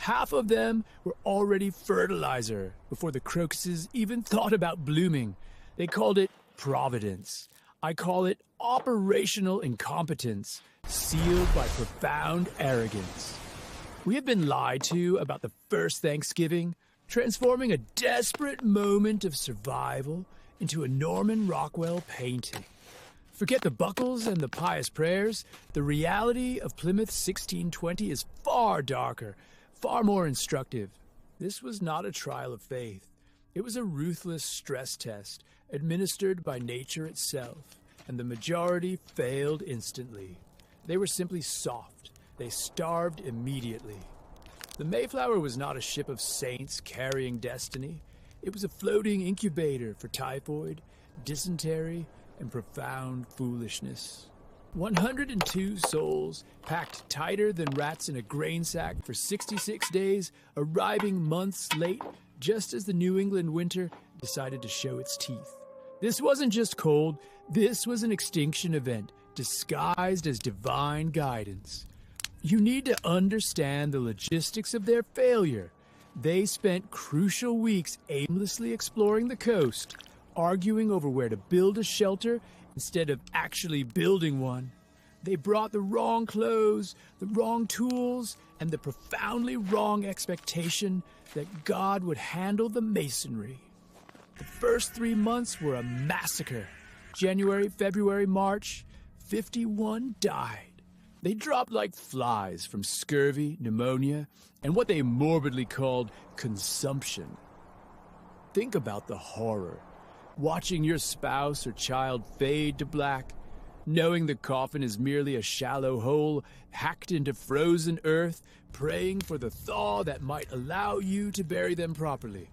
Half of them were already fertilizer before the crocuses even thought about blooming. They called it providence. I call it operational incompetence, sealed by profound arrogance. We have been lied to about the first Thanksgiving, transforming a desperate moment of survival into a Norman Rockwell painting. Forget the buckles and the pious prayers. The reality of Plymouth 1620 is far darker, far more instructive. This was not a trial of faith. It was a ruthless stress test administered by nature itself, and the majority failed instantly. They were simply soft. They starved immediately. The Mayflower was not a ship of saints carrying destiny. It was a floating incubator for typhoid, dysentery, and profound foolishness. 102 souls, packed tighter than rats in a grain sack for 66 days, arriving months late, just as the New England winter decided to show its teeth. This wasn't just cold, this was an extinction event, disguised as divine guidance. You need to understand the logistics of their failure. They spent crucial weeks aimlessly exploring the coast, arguing over where to build a shelter instead of actually building one. They brought the wrong clothes, the wrong tools, and the profoundly wrong expectation that God would handle the masonry. The first 3 months were a massacre. January, February, March, 51 died. They dropped like flies from scurvy, pneumonia, and what they morbidly called consumption. Think about the horror. Watching your spouse or child fade to black, knowing the coffin is merely a shallow hole hacked into frozen earth, praying for the thaw that might allow you to bury them properly.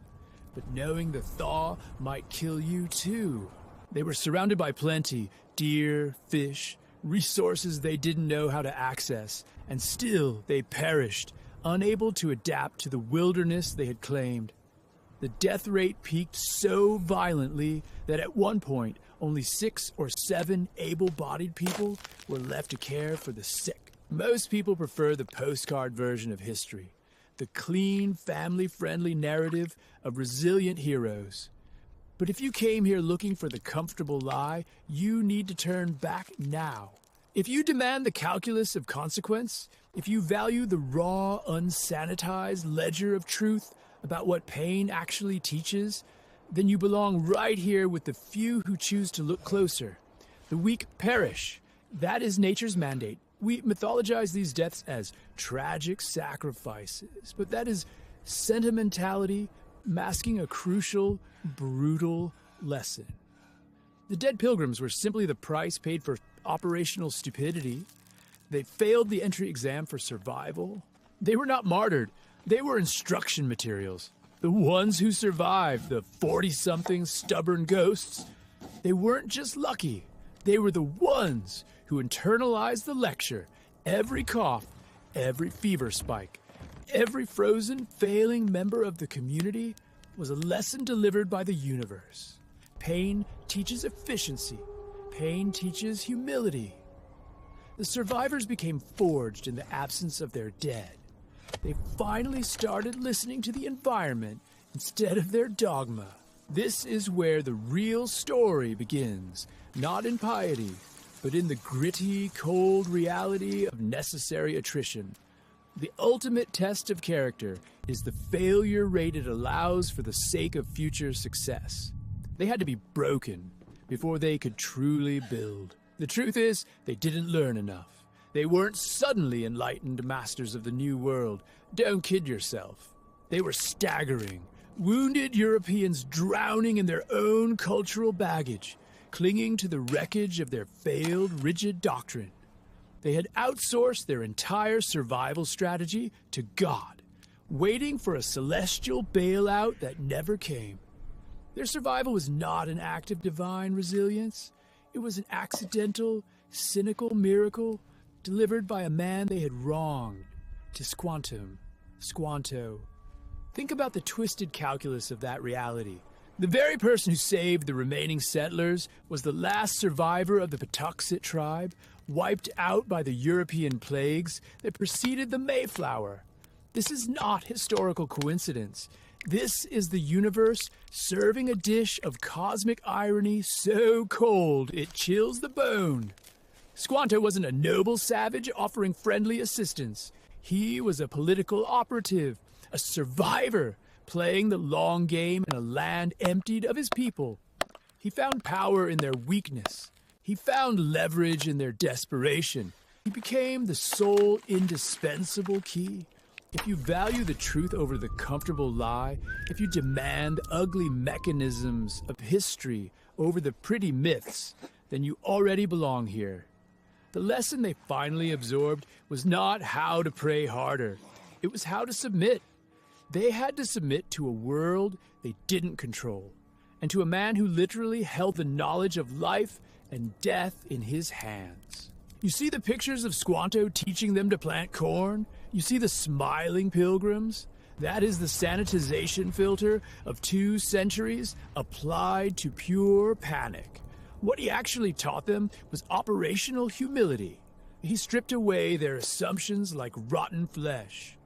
But knowing the thaw might kill you too. They were surrounded by plenty, deer, fish, resources they didn't know how to access, and still they perished, unable to adapt to the wilderness they had claimed. The death rate peaked so violently that at one point, only 6 or 7 able-bodied people were left to care for the sick. Most people prefer the postcard version of history, the clean, family-friendly narrative of resilient heroes. But if you came here looking for the comfortable lie, you need to turn back now. If you demand the calculus of consequence, if you value the raw, unsanitized ledger of truth about what pain actually teaches, then you belong right here with the few who choose to look closer. The weak perish. That is nature's mandate. We mythologize these deaths as tragic sacrifices, but that is sentimentality masking a crucial, brutal lesson. The dead Pilgrims were simply the price paid for operational stupidity. They failed the entry exam for survival. They were not martyred. They were instruction materials. The ones who survived, the 40-something stubborn ghosts, they weren't just lucky. They were the ones who internalized the lecture. Every cough, every fever spike, every frozen, failing member of the community was a lesson delivered by the universe. Pain teaches efficiency. Pain teaches humility. The survivors became forged in the absence of their dead. They finally started listening to the environment instead of their dogma. This is where the real story begins, not in piety, but in the gritty, cold reality of necessary attrition. The ultimate test of character is the failure rate it allows for the sake of future success. They had to be broken before they could truly build. The truth is, they didn't learn enough. They weren't suddenly enlightened masters of the new world. Don't kid yourself. They were staggering, wounded Europeans drowning in their own cultural baggage, clinging to the wreckage of their failed, rigid doctrine. They had outsourced their entire survival strategy to God, waiting for a celestial bailout that never came. Their survival was not an act of divine resilience. It was an accidental, cynical miracle delivered by a man they had wronged. Squanto. Think about the twisted calculus of that reality. The very person who saved the remaining settlers was the last survivor of the Patuxet tribe, wiped out by the European plagues that preceded the Mayflower. This is not historical coincidence. This is the universe serving a dish of cosmic irony so cold it chills the bone. Squanto wasn't a noble savage offering friendly assistance. He was a political operative, a survivor, playing the long game in a land emptied of his people. He found power in their weakness. He found leverage in their desperation. He became the sole indispensable key. If you value the truth over the comfortable lie, if you demand ugly mechanisms of history over the pretty myths, then you already belong here. The lesson they finally absorbed was not how to pray harder. It was how to submit. They had to submit to a world they didn't control, and to a man who literally held the knowledge of life and death in his hands. You see the pictures of Squanto teaching them to plant corn? You see the smiling pilgrims? That is the sanitization filter of 2 centuries applied to pure panic. What he actually taught them was operational humility. He stripped away their assumptions like rotten flesh.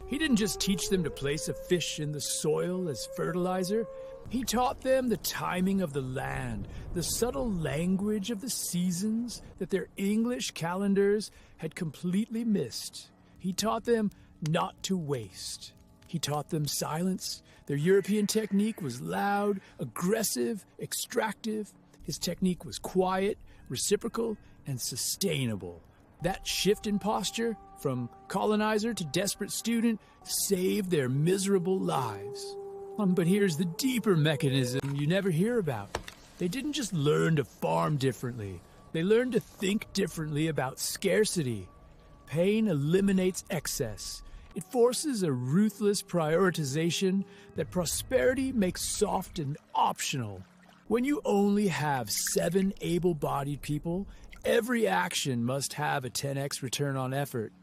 He didn't just teach them to place a fish in the soil as fertilizer. He taught them the timing of the land, the subtle language of the seasons that their English calendars had completely missed. He taught them not to waste. He taught them silence. Their European technique was loud, aggressive, extractive. His technique was quiet, reciprocal, and sustainable. That shift in posture, from colonizer to desperate student, saved their miserable lives. But here's the deeper mechanism you never hear about. They didn't just learn to farm differently. They learned to think differently about scarcity. Pain eliminates excess. It forces a ruthless prioritization that prosperity makes soft and optional. When you only have 7 able-bodied people, every action must have a 10x return on effort.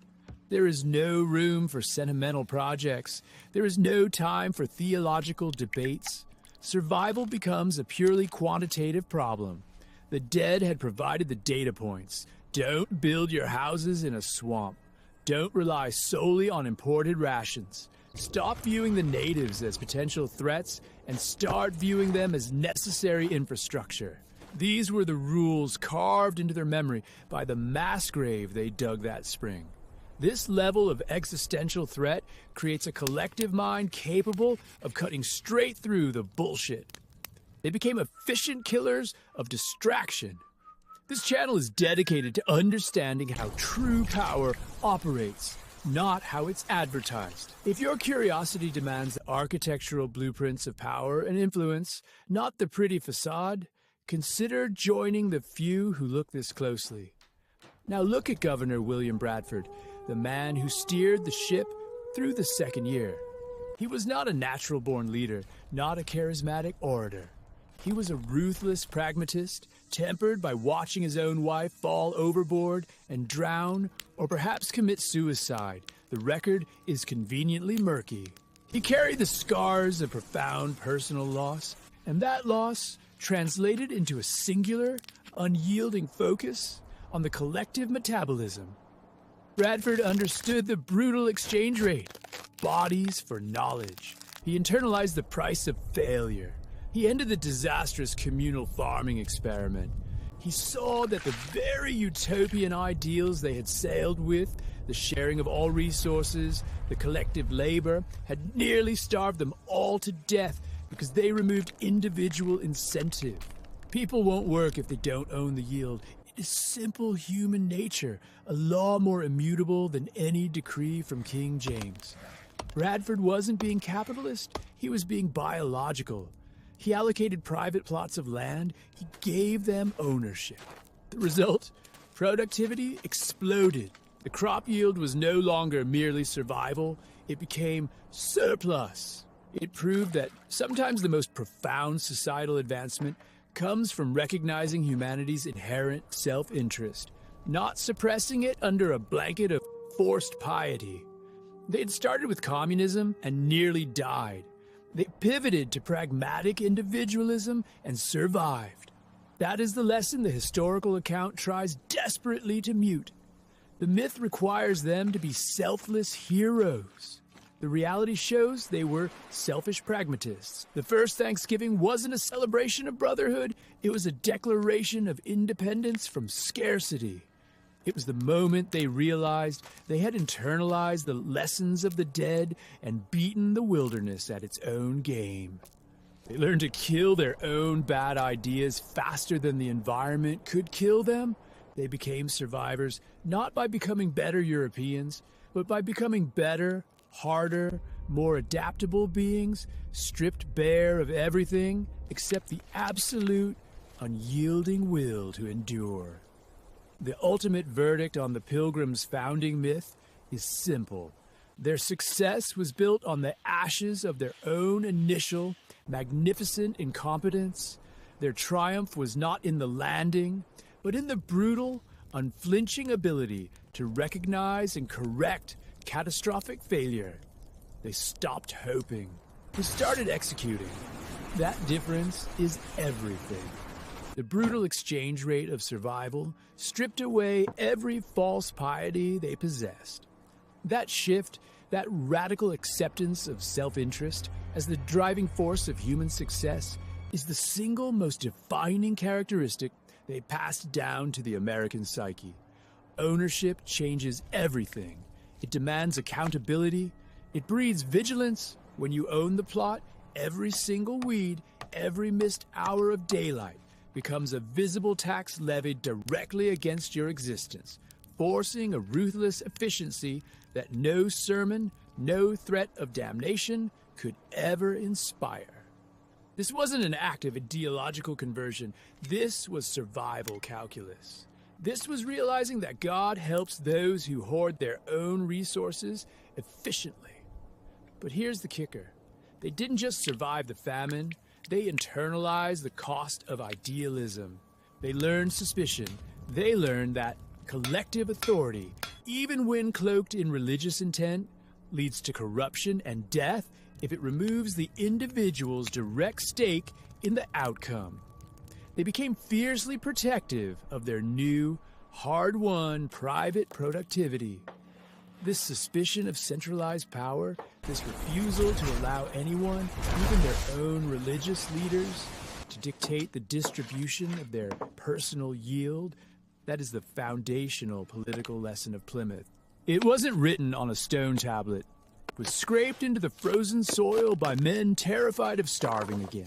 There is no room for sentimental projects. There is no time for theological debates. Survival becomes a purely quantitative problem. The dead had provided the data points. Don't build your houses in a swamp. Don't rely solely on imported rations. Stop viewing the natives as potential threats and start viewing them as necessary infrastructure. These were the rules carved into their memory by the mass grave they dug that spring. This level of existential threat creates a collective mind capable of cutting straight through the bullshit. They became efficient killers of distraction. This channel is dedicated to understanding how true power operates, not how it's advertised. If your curiosity demands the architectural blueprints of power and influence, not the pretty facade, consider joining the few who look this closely. Now look at Governor William Bradford, the man who steered the ship through the second year. He was not a natural-born leader, not a charismatic orator. He was a ruthless pragmatist, tempered by watching his own wife fall overboard and drown, or perhaps commit suicide. The record is conveniently murky. He carried the scars of profound personal loss, and that loss translated into a singular, unyielding focus on the collective metabolism. Bradford understood the brutal exchange rate, bodies for knowledge. He internalized the price of failure. He ended the disastrous communal farming experiment. He saw that the very utopian ideals they had sailed with, the sharing of all resources, the collective labor, had nearly starved them all to death because they removed individual incentive. People won't work if they don't own the yield. It is simple human nature, a law more immutable than any decree from King James. Bradford wasn't being capitalist, he was being biological. He allocated private plots of land, he gave them ownership. The result? Productivity exploded. The crop yield was no longer merely survival, it became surplus. It proved that sometimes the most profound societal advancement comes from recognizing humanity's inherent self-interest, not suppressing it under a blanket of forced piety. They had started with communism and nearly died. They pivoted to pragmatic individualism and survived. That is the lesson the historical account tries desperately to mute. The myth requires them to be selfless heroes. The reality shows they were selfish pragmatists. The first Thanksgiving wasn't a celebration of brotherhood, it was a declaration of independence from scarcity. It was the moment they realized they had internalized the lessons of the dead and beaten the wilderness at its own game. They learned to kill their own bad ideas faster than the environment could kill them. They became survivors not by becoming better Europeans, but by becoming better, harder, more adaptable beings, stripped bare of everything except the absolute, unyielding will to endure. The ultimate verdict on the Pilgrims' founding myth is simple. Their success was built on the ashes of their own initial, magnificent incompetence. Their triumph was not in the landing, but in the brutal, unflinching ability to recognize and correct catastrophic failure. They stopped hoping. They started executing. That difference is everything. The brutal exchange rate of survival stripped away every false piety they possessed. That shift, that radical acceptance of self-interest as the driving force of human success, is the single most defining characteristic they passed down to the American psyche. Ownership changes everything. It demands accountability. It breeds vigilance. When you own the plot, every single weed, every missed hour of daylight becomes a visible tax levied directly against your existence, forcing a ruthless efficiency that no sermon, no threat of damnation could ever inspire. This wasn't an act of ideological conversion. This was survival calculus. This was realizing that God helps those who hoard their own resources efficiently. But here's the kicker. They didn't just survive the famine, they internalized the cost of idealism. They learned suspicion. They learned that collective authority, even when cloaked in religious intent, leads to corruption and death if it removes the individual's direct stake in the outcome. They became fiercely protective of their new, hard-won private productivity. This suspicion of centralized power, this refusal to allow anyone, even their own religious leaders, to dictate the distribution of their personal yield, that is the foundational political lesson of Plymouth. It wasn't written on a stone tablet. It was scraped into the frozen soil by men terrified of starving again.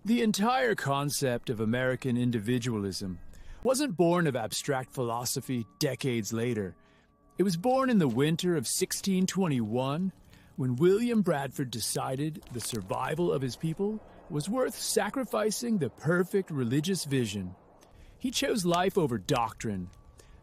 The entire concept of American individualism wasn't born of abstract philosophy decades later. It was born in the winter of 1621, when William Bradford decided the survival of his people was worth sacrificing the perfect religious vision. He chose life over doctrine.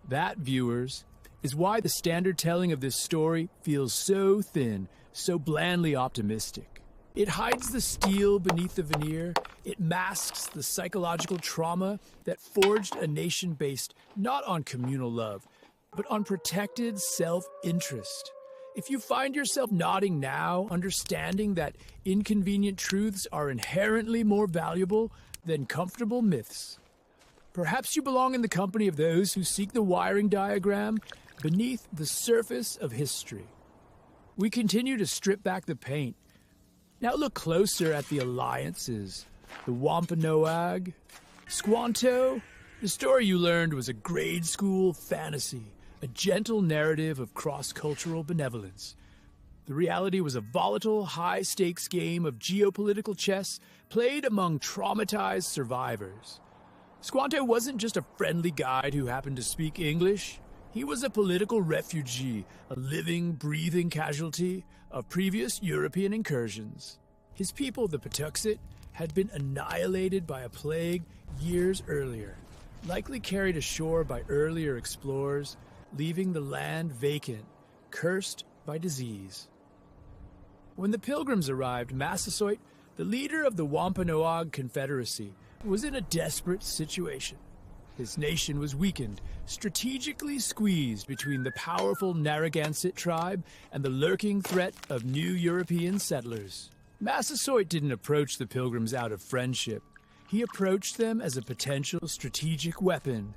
That, viewers, is why the standard telling of this story feels so thin, so blandly optimistic. It hides the steel beneath the veneer. It masks the psychological trauma that forged a nation based not on communal love, but on protected self-interest. If you find yourself nodding now, understanding that inconvenient truths are inherently more valuable than comfortable myths, perhaps you belong in the company of those who seek the wiring diagram beneath the surface of history. We continue to strip back the paint. Now look closer at the alliances. The Wampanoag, Squanto. The story you learned was a grade school fantasy, a gentle narrative of cross-cultural benevolence. The reality was a volatile, high-stakes game of geopolitical chess played among traumatized survivors. Squanto wasn't just a friendly guide who happened to speak English. He was a political refugee, a living, breathing casualty of previous European incursions. His people, the Patuxet, had been annihilated by a plague years earlier, likely carried ashore by earlier explorers, leaving the land vacant, cursed by disease. When the Pilgrims arrived, Massasoit, the leader of the Wampanoag Confederacy, was in a desperate situation. His nation was weakened, strategically squeezed between the powerful Narragansett tribe and the lurking threat of new European settlers. Massasoit didn't approach the Pilgrims out of friendship. He approached them as a potential strategic weapon.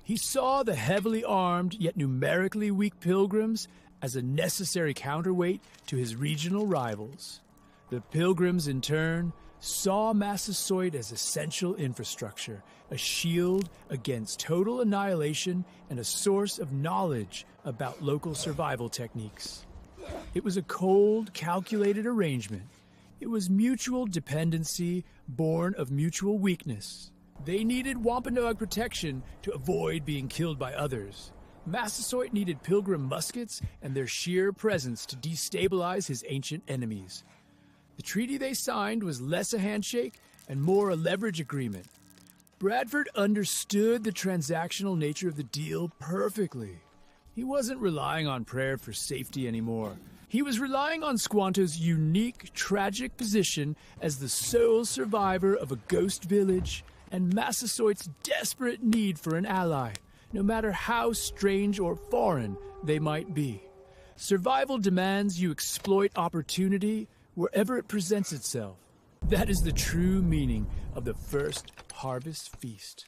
He saw the heavily armed yet numerically weak Pilgrims as a necessary counterweight to his regional rivals. The Pilgrims, in turn, saw Massasoit as essential infrastructure, a shield against total annihilation and a source of knowledge about local survival techniques. It was a cold, calculated arrangement. It was mutual dependency born of mutual weakness. They needed Wampanoag protection to avoid being killed by others. Massasoit needed Pilgrim muskets and their sheer presence to destabilize his ancient enemies. The treaty they signed was less a handshake and more a leverage agreement. Bradford understood the transactional nature of the deal perfectly. He wasn't relying on prayer for safety anymore. He was relying on Squanto's unique, tragic position as the sole survivor of a ghost village and Massasoit's desperate need for an ally, no matter how strange or foreign they might be. Survival demands you exploit opportunity wherever it presents itself. That is the true meaning of the first harvest feast.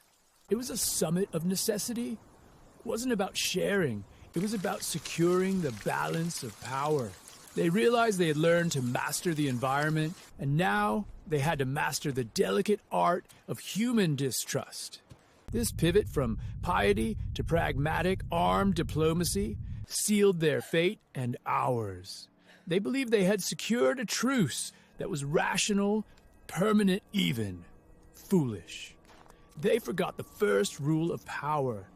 It was a summit of necessity. It wasn't about sharing. It was about securing the balance of power. They realized they had learned to master the environment, and now they had to master the delicate art of human distrust. This pivot from piety to pragmatic armed diplomacy sealed their fate and ours. They believed they had secured a truce that was rational, permanent even, foolish. They forgot the first rule of power.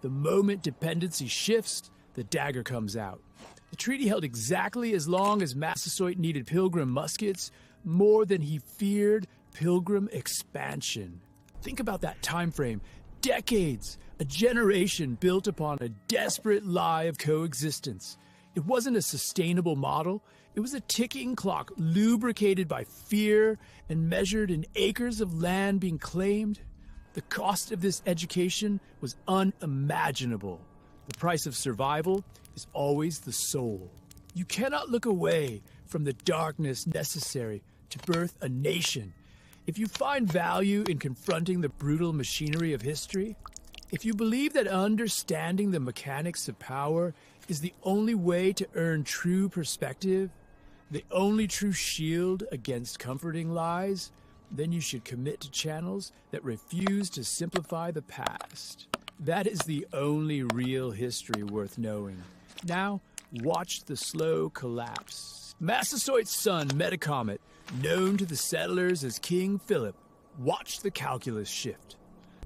The moment dependency shifts, the dagger comes out. The treaty held exactly as long as Massasoit needed Pilgrim muskets, more than he feared Pilgrim expansion. Think about that time frame. Decades, a generation built upon a desperate lie of coexistence. It wasn't a sustainable model. It was a ticking clock lubricated by fear and measured in acres of land being claimed. The cost of this education was unimaginable. The price of survival is always the soul. You cannot look away from the darkness necessary to birth a nation. If you find value in confronting the brutal machinery of history, if you believe that understanding the mechanics of power is the only way to earn true perspective, the only true shield against comforting lies, then you should commit to channels that refuse to simplify the past. That is the only real history worth knowing. Now, watch the slow collapse. Massasoit's son, Metacomet, known to the settlers as King Philip, watched the calculus shift.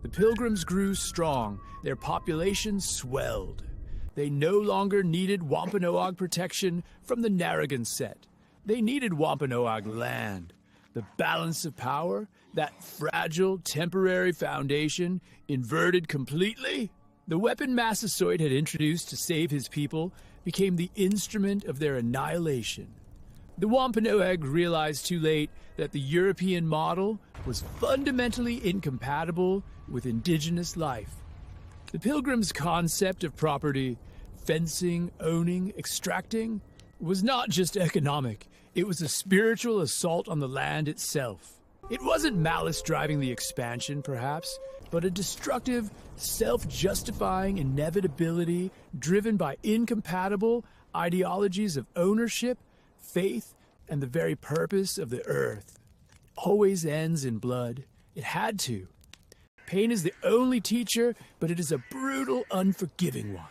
The Pilgrims grew strong. Their population swelled. They no longer needed Wampanoag protection from the Narragansett. They needed Wampanoag land. The balance of power, that fragile, temporary foundation, inverted completely. The weapon Massasoit had introduced to save his people became the instrument of their annihilation. The Wampanoag realized too late that the European model was fundamentally incompatible with indigenous life. The Pilgrims' concept of property, fencing, owning, extracting, was not just economic. It was a spiritual assault on the land itself. It wasn't malice driving the expansion, perhaps, but a destructive, self-justifying inevitability driven by incompatible ideologies of ownership, faith, and the very purpose of the earth. It always ends in blood. It had to. Pain is the only teacher, but it is a brutal, unforgiving one.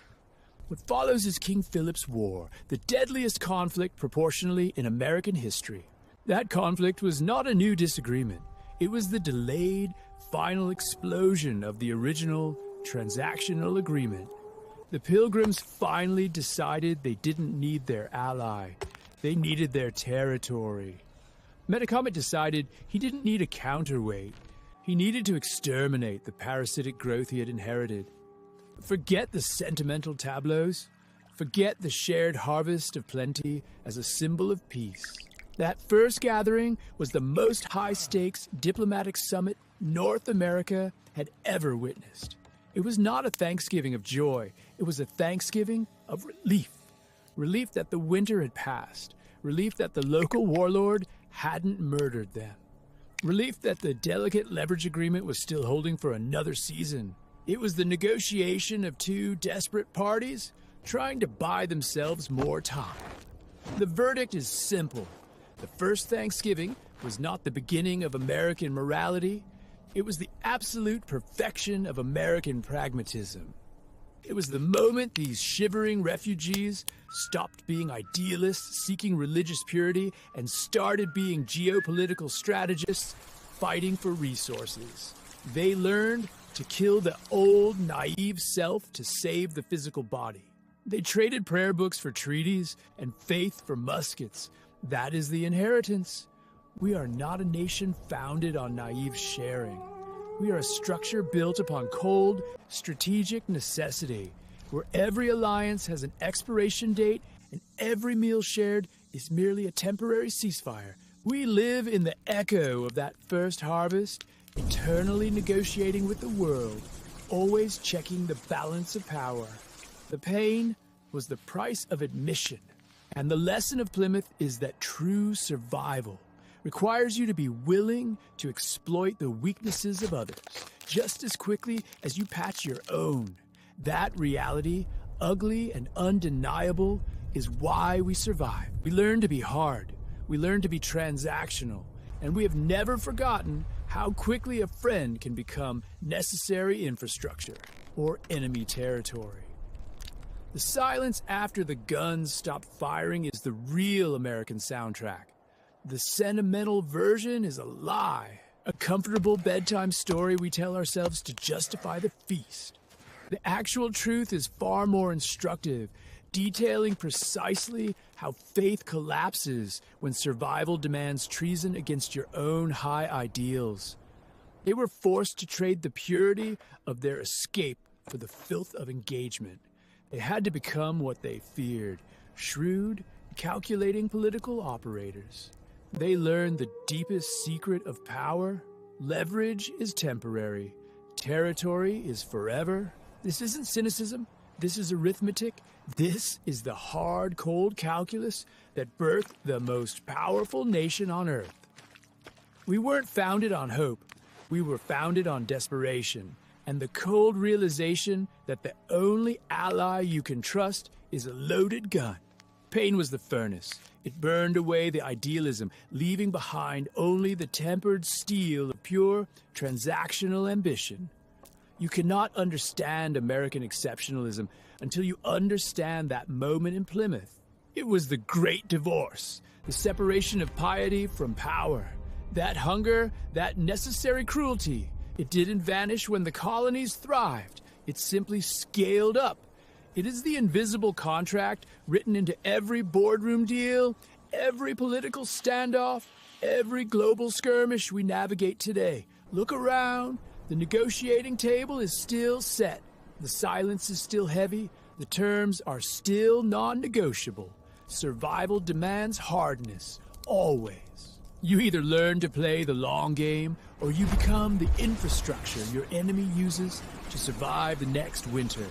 What follows is King Philip's War, the deadliest conflict proportionally in American history. That conflict was not a new disagreement. It was the delayed, final explosion of the original transactional agreement. The Pilgrims finally decided they didn't need their ally. They needed their territory. Metacomet decided he didn't need a counterweight. He needed to exterminate the parasitic growth he had inherited. Forget the sentimental tableaus. Forget the shared harvest of plenty as a symbol of peace. That first gathering was the most high-stakes diplomatic summit North America had ever witnessed. It was not a Thanksgiving of joy. It was a Thanksgiving of relief. Relief that the winter had passed. Relief that the local warlord hadn't murdered them. Relief that the delicate leverage agreement was still holding for another season. It was the negotiation of two desperate parties, trying to buy themselves more time. The verdict is simple. The first Thanksgiving was not the beginning of American morality. It was the absolute perfection of American pragmatism. It was the moment these shivering refugees stopped being idealists seeking religious purity and started being geopolitical strategists fighting for resources. They learned to kill the old, naive self to save the physical body. They traded prayer books for treaties and faith for muskets. That is the inheritance. We are not a nation founded on naive sharing. We are a structure built upon cold, strategic necessity, where every alliance has an expiration date and every meal shared is merely a temporary ceasefire. We live in the echo of that first harvest, eternally negotiating with the world, always checking the balance of power. The pain was the price of admission, and the lesson of Plymouth is that true survival requires you to be willing to exploit the weaknesses of others just as quickly as you patch your own. That reality, ugly and undeniable, is why we survive. We learn to be hard, we learn to be transactional, and we have never forgotten how quickly a friend can become necessary infrastructure or enemy territory. The silence after the guns stop firing is the real American soundtrack. The sentimental version is a lie, a comfortable bedtime story we tell ourselves to justify the feast. The actual truth is far more instructive, detailing precisely how faith collapses when survival demands treason against your own high ideals. They were forced to trade the purity of their escape for the filth of engagement. They had to become what they feared, shrewd, calculating political operators. They learned the deepest secret of power. Leverage is temporary. Territory is forever. This isn't cynicism. This is arithmetic. This is the hard, cold calculus that birthed the most powerful nation on earth. We weren't founded on hope. We were founded on desperation and the cold realization that the only ally you can trust is a loaded gun. Pain was the furnace. It burned away the idealism, leaving behind only the tempered steel of pure transactional ambition. You cannot understand American exceptionalism until you understand that moment in Plymouth. It was the great divorce, the separation of piety from power. That hunger, that necessary cruelty, it didn't vanish when the colonies thrived. It simply scaled up. It is the invisible contract written into every boardroom deal, every political standoff, every global skirmish we navigate today. Look around. The negotiating table is still set. The silence is still heavy. The terms are still non-negotiable. Survival demands hardness, always. You either learn to play the long game, or you become the infrastructure your enemy uses to survive the next winter.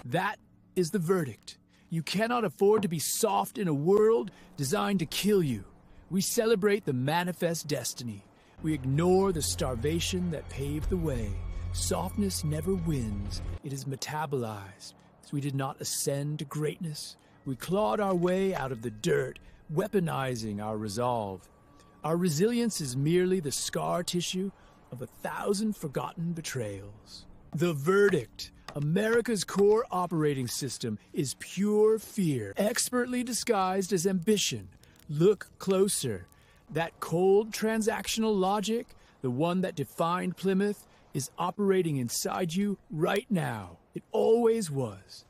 That is the verdict. You cannot afford to be soft in a world designed to kill you. We celebrate the manifest destiny. We ignore the starvation that paved the way. Softness never wins. It is metabolized. We did not ascend to greatness. We clawed our way out of the dirt, weaponizing our resolve. Our resilience is merely the scar tissue of 1,000 forgotten betrayals. The verdict. America's core operating system is pure fear, expertly disguised as ambition. Look closer. That cold transactional logic, the one that defined Plymouth, is operating inside you right now. It always was.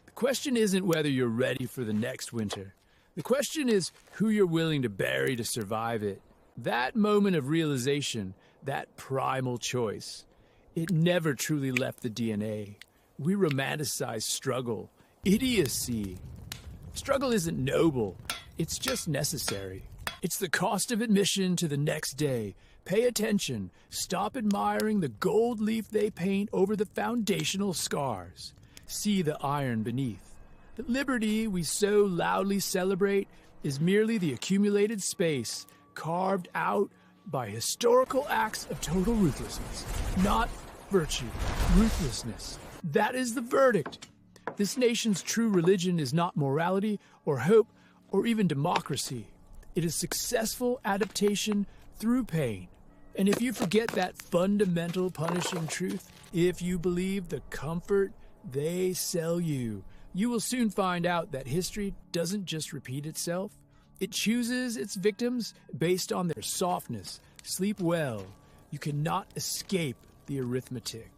The question isn't whether you're ready for the next winter. The question is who you're willing to bury to survive it. That moment of realization, that primal choice, it never truly left the DNA. We romanticize struggle, idiocy. Struggle isn't noble, it's just necessary. It's the cost of admission to the next day. Pay attention. Stop admiring the gold leaf they paint over the foundational scars. See the iron beneath. The liberty we so loudly celebrate is merely the accumulated space carved out by historical acts of total ruthlessness, not virtue, ruthlessness. That is the verdict. This nation's true religion is not morality or hope or even democracy. It is successful adaptation through pain. And if you forget that fundamental punishing truth, if you believe the comfort they sell you, you will soon find out that history doesn't just repeat itself. It chooses its victims based on their softness. Sleep well. You cannot escape the arithmetic.